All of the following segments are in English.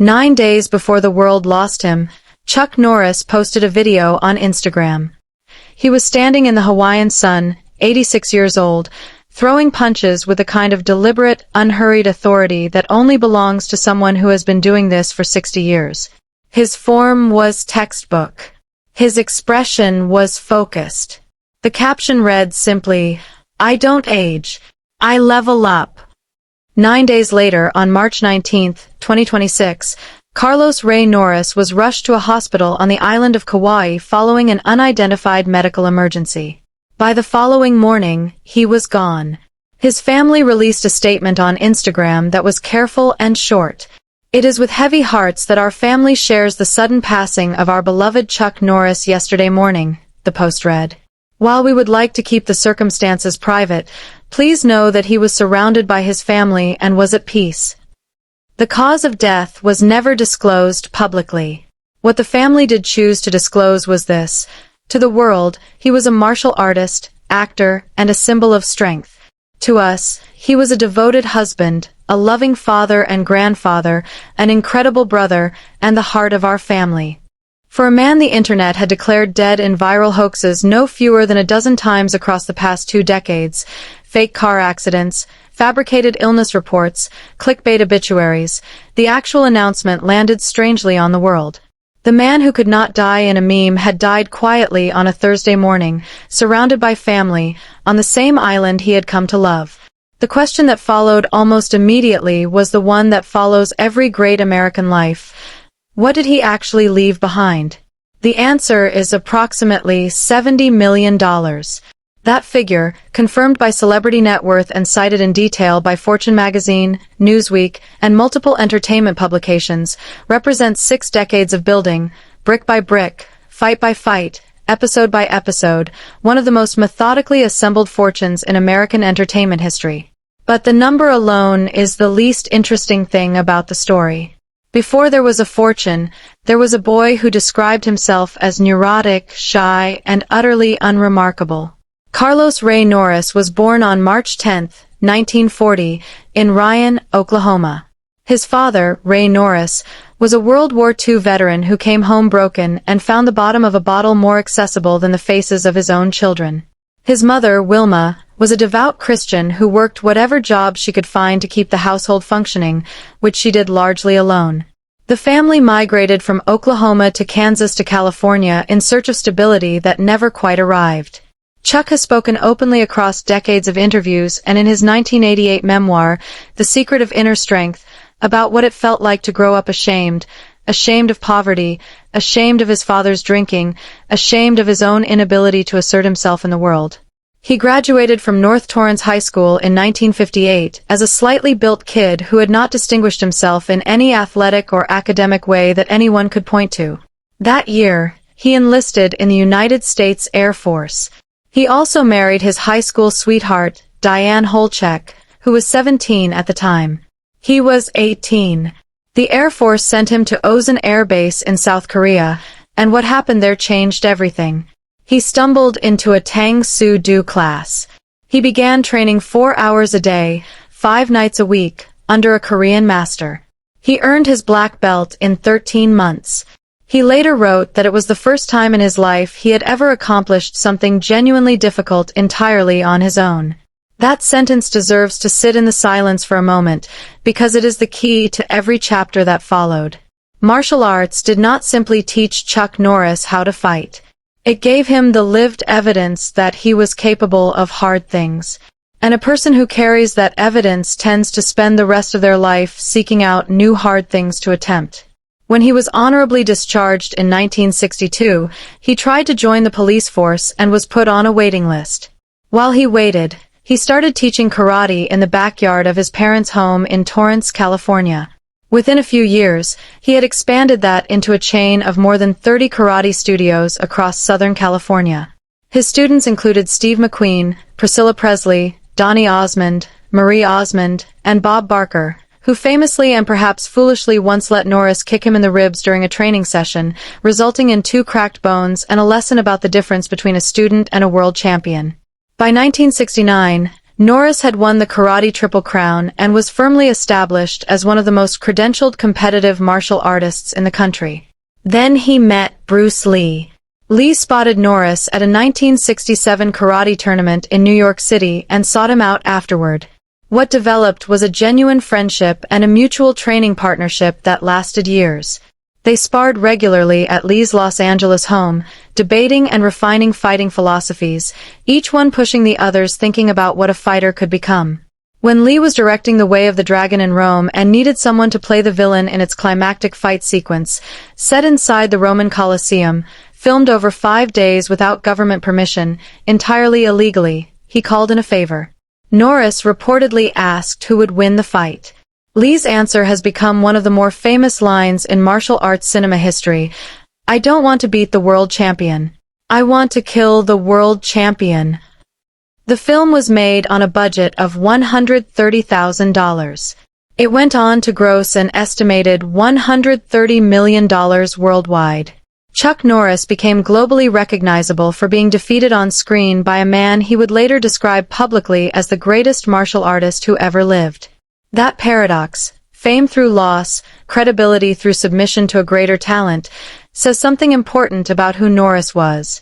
9 days before the world lost him, Chuck Norris posted a video on Instagram. He was standing in the Hawaiian sun, 86 years old, throwing punches with a kind of deliberate, unhurried authority that only belongs to someone who has been doing this for 60 years. His form was textbook. His expression was focused. The caption read simply, "I don't age. I level up." 9 days later, on March 19, 2026, Carlos Ray Norris was rushed to a hospital on the island of Kauai following an unidentified medical emergency. By the following morning, he was gone. His family released a statement on Instagram that was careful and short. "It is with heavy hearts that our family shares the sudden passing of our beloved Chuck Norris yesterday morning," the post read. "While we would like to keep the circumstances private, please know that he was surrounded by his family and was at peace." The cause of death was never disclosed publicly. What the family did choose to disclose was this: to the world, he was a martial artist, actor, and a symbol of strength. To us, he was a devoted husband, a loving father and grandfather, an incredible brother, and the heart of our family. For a man the internet had declared dead in viral hoaxes no fewer than a dozen times across the past 2 decades, fake car accidents, fabricated illness reports, clickbait obituaries, the actual announcement landed strangely on the world. The man who could not die in a meme had died quietly on a Thursday morning, surrounded by family, on the same island he had come to love. The question that followed almost immediately was the one that follows every great American life. What did he actually leave behind? The answer is approximately $70 million. That figure, confirmed by Celebrity Net Worth and cited in detail by Fortune magazine, Newsweek, and multiple entertainment publications, represents 6 decades of building, brick by brick, fight by fight, episode by episode, one of the most methodically assembled fortunes in American entertainment history. But the number alone is the least interesting thing about the story. Before there was a fortune, there was a boy who described himself as neurotic, shy, and utterly unremarkable. Carlos Ray Norris was born on March 10, 1940, in Ryan, Oklahoma. His father, Ray Norris, was a World War II veteran who came home broken and found the bottom of a bottle more accessible than the faces of his own children. His mother, Wilma, was a devout Christian who worked whatever job she could find to keep the household functioning, which she did largely alone. The family migrated from Oklahoma to Kansas to California in search of stability that never quite arrived. Chuck has spoken openly across decades of interviews and in his 1988 memoir, The Secret of Inner Strength, about what it felt like to grow up ashamed of poverty, ashamed of his father's drinking, ashamed of his own inability to assert himself in the world. He graduated from North Torrance High School in 1958 as a slightly built kid who had not distinguished himself in any athletic or academic way that anyone could point to. That year, he enlisted in the United States Air Force. He also married his high school sweetheart, Diane Holchek, who was 17 at the time. He was 18. The Air Force sent him to Osan Air Base in South Korea, and what happened there changed everything. He stumbled into a Tang Soo Do class. He began training 4 hours a day, 5 nights a week, under a Korean master. He earned his black belt in 13 months. He later wrote that it was the first time in his life he had ever accomplished something genuinely difficult entirely on his own. That sentence deserves to sit in the silence for a moment, because it is the key to every chapter that followed. Martial arts did not simply teach Chuck Norris how to fight. It gave him the lived evidence that he was capable of hard things. And a person who carries that evidence tends to spend the rest of their life seeking out new hard things to attempt. When he was honorably discharged in 1962, he tried to join the police force and was put on a waiting list. While he waited, he started teaching karate in the backyard of his parents' home in Torrance, California. Within a few years, he had expanded that into a chain of more than 30 karate studios across Southern California. His students included Steve McQueen, Priscilla Presley, Donny Osmond, Marie Osmond, and Bob Barker, who famously and perhaps foolishly once let Norris kick him in the ribs during a training session, resulting in 2 cracked bones and a lesson about the difference between a student and a world champion. By 1969, Norris had won the Karate Triple Crown and was firmly established as one of the most credentialed competitive martial artists in the country. Then he met Bruce Lee. Lee spotted Norris at a 1967 karate tournament in New York City and sought him out afterward. What developed was a genuine friendship and a mutual training partnership that lasted years. They sparred regularly at Lee's Los Angeles home, debating and refining fighting philosophies, each one pushing the others thinking about what a fighter could become. When Lee was directing The Way of the Dragon in Rome and needed someone to play the villain in its climactic fight sequence, set inside the Roman Colosseum, filmed over 5 days without government permission, entirely illegally, he called in a favor. Norris reportedly asked who would win the fight. Lee's answer has become one of the more famous lines in martial arts cinema history. "I don't want to beat the world champion. I want to kill the world champion." The film was made on a budget of $130,000. It went on to gross an estimated $130 million worldwide. Chuck Norris became globally recognizable for being defeated on screen by a man he would later describe publicly as the greatest martial artist who ever lived. That paradox, fame through loss, credibility through submission to a greater talent, says something important about who Norris was.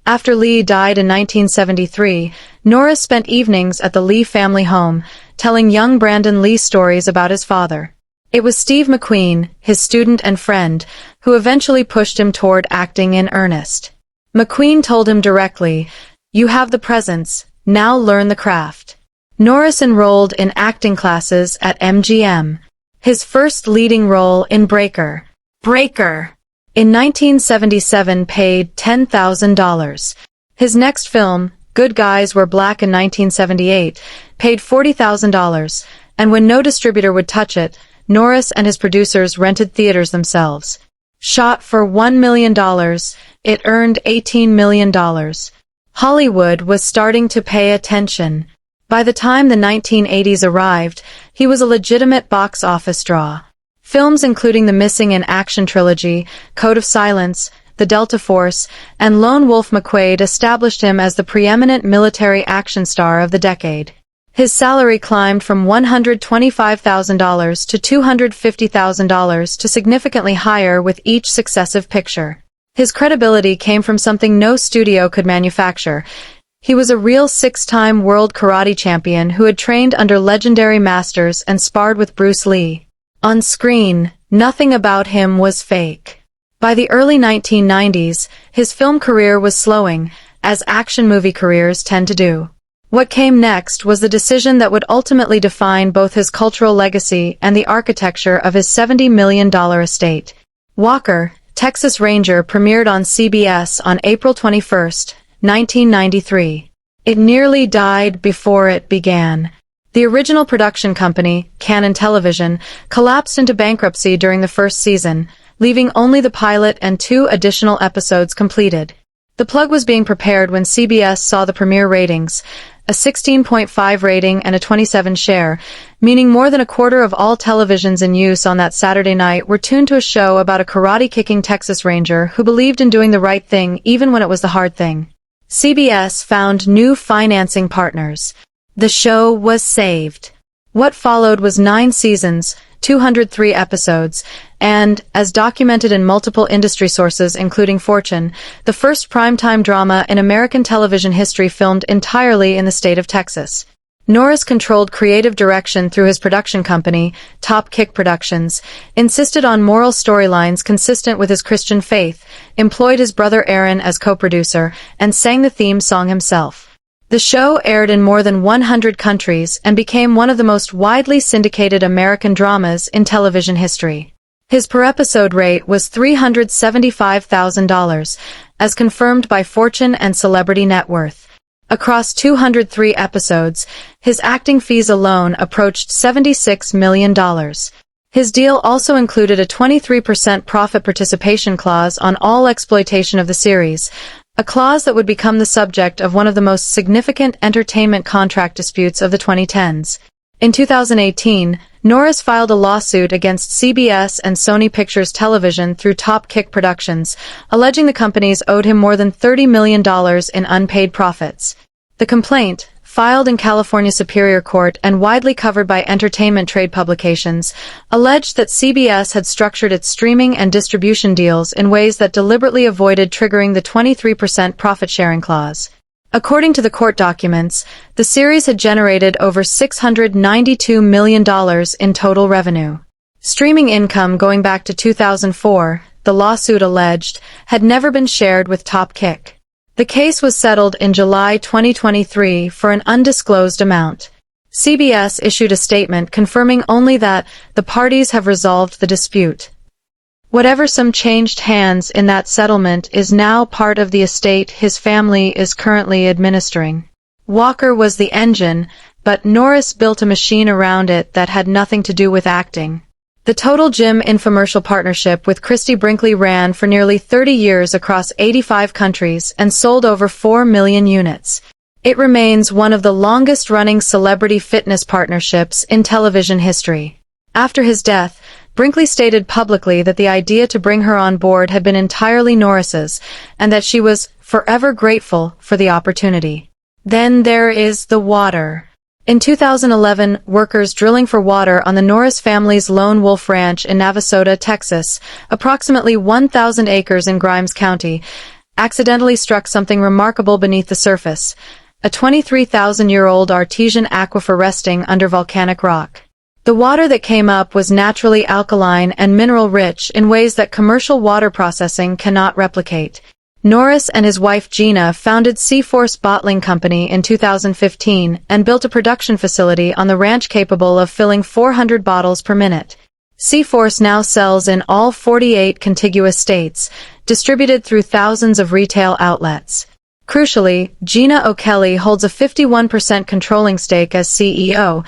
After Lee died in 1973, Norris spent evenings at the Lee family home, telling young Brandon Lee stories about his father. It was Steve McQueen, his student and friend, who eventually pushed him toward acting in earnest. McQueen told him directly, "You have the presence, now learn the craft." Norris enrolled in acting classes at MGM. His first leading role in Breaker! In 1977 paid $10,000. His next film, Good Guys Wear Black in 1978, paid $40,000, and when no distributor would touch it, Norris and his producers rented theaters themselves. Shot for $1 million, it earned $18 million. Hollywood was starting to pay attention. By the time the 1980s arrived, he was a legitimate box office draw. Films including the Missing in Action trilogy, Code of Silence, The Delta Force, and Lone Wolf McQuade established him as the preeminent military action star of the decade. His salary climbed from $125,000 to $250,000 to significantly higher with each successive picture. His credibility came from something no studio could manufacture. He was a real 6-time world karate champion who had trained under legendary masters and sparred with Bruce Lee. On screen, nothing about him was fake. By the early 1990s, his film career was slowing, as action movie careers tend to do. What came next was the decision that would ultimately define both his cultural legacy and the architecture of his $70 million estate. Walker, Texas Ranger premiered on CBS on April 21, 1993. It nearly died before it began. The original production company, Canon Television, collapsed into bankruptcy during the first season, leaving only the pilot and 2 additional episodes completed. The plug was being prepared when CBS saw the premiere ratings, a 16.5 rating and a 27 share, meaning more than a quarter of all televisions in use on that Saturday night were tuned to a show about a karate-kicking Texas Ranger who believed in doing the right thing even when it was the hard thing. CBS found new financing partners. The show was saved. What followed was 9 seasons, 203 episodes, and, as documented in multiple industry sources including Fortune, the first primetime drama in American television history filmed entirely in the state of Texas. Norris controlled creative direction through his production company, Top Kick Productions, insisted on moral storylines consistent with his Christian faith, employed his brother Aaron as co-producer, and sang the theme song himself. The show aired in more than 100 countries and became one of the most widely syndicated American dramas in television history. His per-episode rate was $375,000, as confirmed by Fortune and Celebrity Net Worth. Across 203 episodes, his acting fees alone approached $76 million. His deal also included a 23% profit participation clause on all exploitation of the series, a clause that would become the subject of one of the most significant entertainment contract disputes of the 2010s. In 2018, Norris filed a lawsuit against CBS and Sony Pictures Television through Top Kick Productions, alleging the companies owed him more than $30 million in unpaid profits. The complaint, filed in California Superior Court and widely covered by entertainment trade publications, alleged that CBS had structured its streaming and distribution deals in ways that deliberately avoided triggering the 23% profit-sharing clause. According to the court documents, the series had generated over $692 million in total revenue. Streaming income going back to 2004, the lawsuit alleged, had never been shared with Top Kick. The case was settled in July 2023 for an undisclosed amount. CBS issued a statement confirming only that the parties have resolved the dispute. Whatever sum changed hands in that settlement is now part of the estate his family is currently administering. Walker was the engine, but Norris built a machine around it that had nothing to do with acting. The Total Gym infomercial partnership with Christie Brinkley ran for nearly 30 years across 85 countries and sold over 4 million units. It remains one of the longest-running celebrity fitness partnerships in television history. After his death, Brinkley stated publicly that the idea to bring her on board had been entirely Norris's, and that she was forever grateful for the opportunity. Then there is the water. In 2011, workers drilling for water on the Norris family's Lone Wolf Ranch in Navasota, Texas, approximately 1,000 acres in Grimes County, accidentally struck something remarkable beneath the surface, a 23,000-year-old artesian aquifer resting under volcanic rock. The water that came up was naturally alkaline and mineral-rich in ways that commercial water processing cannot replicate. Norris and his wife Gina founded Seaforce Bottling Company in 2015 and built a production facility on the ranch capable of filling 400 bottles per minute. Seaforce now sells in all 48 contiguous states, distributed through thousands of retail outlets. Crucially, Gina O'Kelly holds a 51% controlling stake as CEO,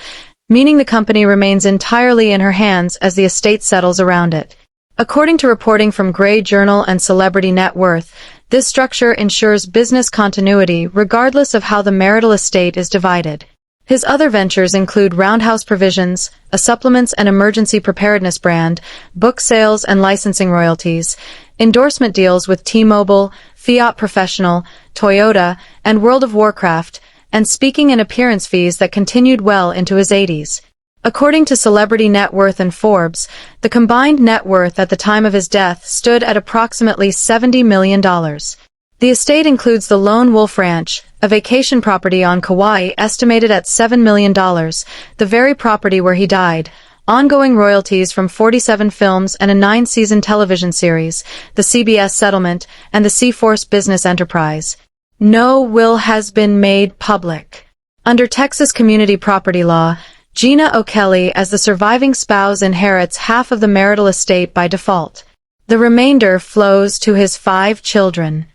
meaning the company remains entirely in her hands as the estate settles around it. According to reporting from Grey Journal and Celebrity Net Worth, this structure ensures business continuity regardless of how the marital estate is divided. His other ventures include Roundhouse Provisions, a supplements and emergency preparedness brand, book sales and licensing royalties, endorsement deals with T-Mobile, Fiat Professional, Toyota, and World of Warcraft, and speaking and appearance fees that continued well into his 80s. According to Celebrity Net Worth and Forbes, the combined net worth at the time of his death stood at approximately $70 million. The estate includes the Lone Wolf Ranch, a vacation property on Kauai estimated at $7 million, the very property where he died, ongoing royalties from 47 films and a 9-season television series, the CBS settlement, and the Seaforce business enterprise. No will has been made public. Under Texas community property law, Gina O'Kelly as the surviving spouse inherits half of the marital estate by default. The remainder flows to his 5 children.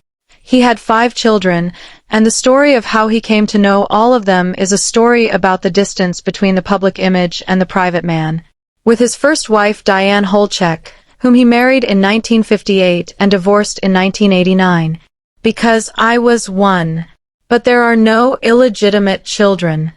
He had 5 children, and the story of how he came to know all of them is a story about the distance between the public image and the private man. With his first wife Diane Holchek, whom he married in 1958 and divorced in 1989. Because I was one. But there are no illegitimate children.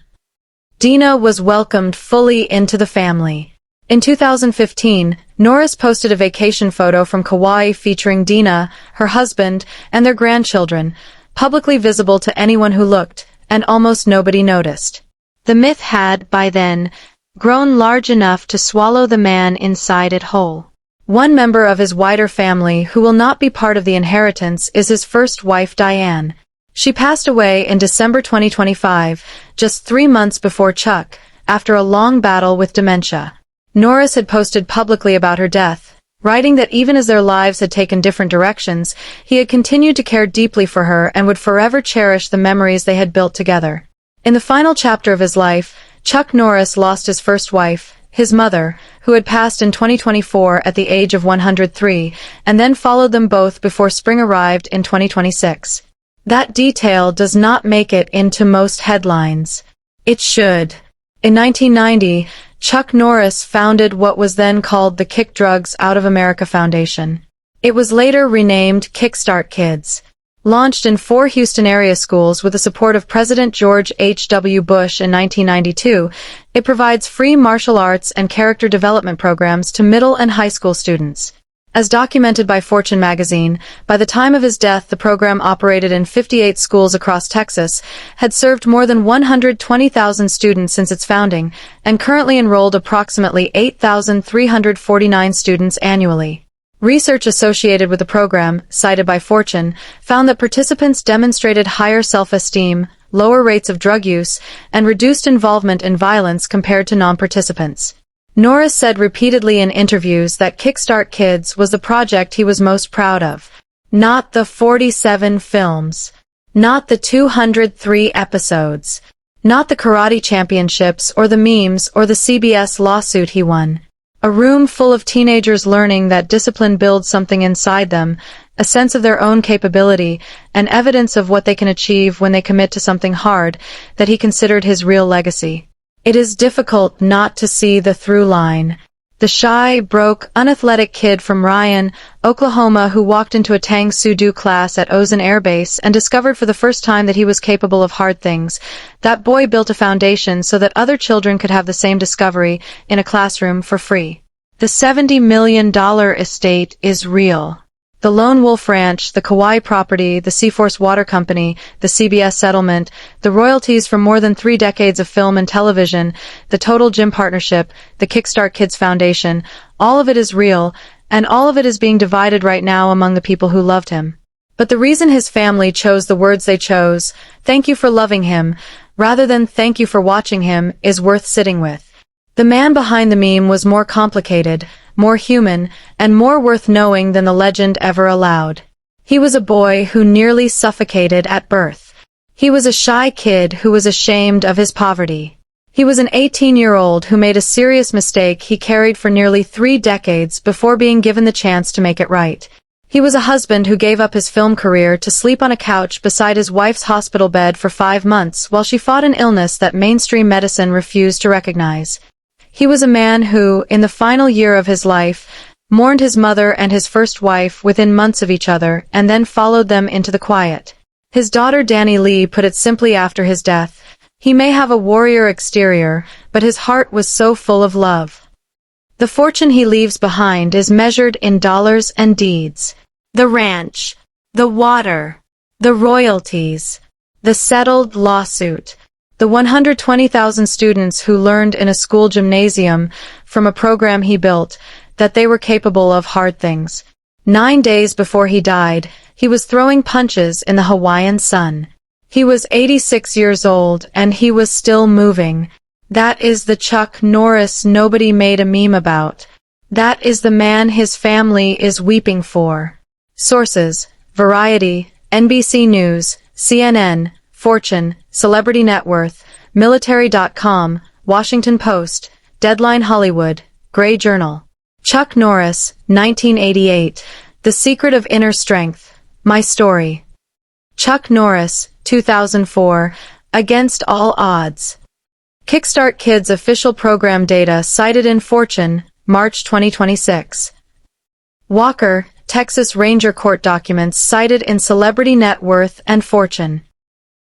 Dina was welcomed fully into the family. In 2015, Norris posted a vacation photo from Kauai featuring Dina, her husband, and their grandchildren, publicly visible to anyone who looked, and almost nobody noticed. The myth had, by then, grown large enough to swallow the man inside it whole. One member of his wider family who will not be part of the inheritance is his first wife Diane. She passed away in December 2025, just 3 months before Chuck, after a long battle with dementia. Norris had posted publicly about her death, writing that even as their lives had taken different directions, he had continued to care deeply for her and would forever cherish the memories they had built together. In the final chapter of his life, Chuck Norris lost his first wife, his mother, who had passed in 2024 at the age of 103, and then followed them both before spring arrived in 2026. That detail does not make it into most headlines. It should. In 1990, Chuck Norris founded what was then called the Kick Drugs Out of America Foundation. It was later renamed Kickstart Kids. Launched in 4 Houston area schools with the support of President George H.W. Bush in 1992, it provides free martial arts and character development programs to middle and high school students. As documented by Fortune magazine, by the time of his death the program operated in 58 schools across Texas, had served more than 120,000 students since its founding, and currently enrolled approximately 8,349 students annually. Research associated with the program, cited by Fortune, found that participants demonstrated higher self-esteem, lower rates of drug use, and reduced involvement in violence compared to non-participants. Norris said repeatedly in interviews that Kickstart Kids was the project he was most proud of. Not the 47 films. Not the 203 episodes. Not the karate championships or the memes or the CBS lawsuit he won. A room full of teenagers learning that discipline builds something inside them, a sense of their own capability, and evidence of what they can achieve when they commit to something hard, that he considered his real legacy. It is difficult not to see the through line. The shy, broke, unathletic kid from Ryan, Oklahoma who walked into a Tang Soo Do class at Ozen Air Base and discovered for the first time that he was capable of hard things. That boy built a foundation so that other children could have the same discovery in a classroom for free. The $70 million estate is real. The Lone Wolf Ranch, the Kauai property, the Seaforce Water Company, the CBS settlement, the royalties from more than 3 decades of film and television, the Total Gym Partnership, the Kickstart Kids Foundation, all of it is real, and all of it is being divided right now among the people who loved him. But the reason his family chose the words they chose, "Thank you for loving him," rather than "Thank you for watching him," is worth sitting with. The man behind the meme was more complicated, more human, and more worth knowing than the legend ever allowed. He was a boy who nearly suffocated at birth. He was a shy kid who was ashamed of his poverty. He was an 18-year-old who made a serious mistake he carried for nearly 3 decades before being given the chance to make it right. He was a husband who gave up his film career to sleep on a couch beside his wife's hospital bed for 5 months while she fought an illness that mainstream medicine refused to recognize. He was a man who, in the final year of his life, mourned his mother and his first wife within months of each other and then followed them into the quiet. His daughter Danny Lee put it simply after his death: "He may have a warrior exterior, but his heart was so full of love." The fortune he leaves behind is measured in dollars and deeds. The ranch, the water, the royalties, the settled lawsuit, the 120,000 students who learned in a school gymnasium from a program he built that they were capable of hard things. 9 days before he died, he was throwing punches in the Hawaiian sun. He was 86 years old and he was still moving. That is the Chuck Norris nobody made a meme about. That is the man his family is weeping for. Sources: Variety, NBC News, CNN, Fortune, Celebrity Net Worth, Military.com, Washington Post, Deadline Hollywood, Gray Journal. Chuck Norris, 1988. The Secret of Inner Strength. My Story. Chuck Norris, 2004. Against All Odds. Kickstart Kids official program data cited in Fortune, March 2026. Walker, Texas Ranger court documents cited in Celebrity Net Worth and Fortune.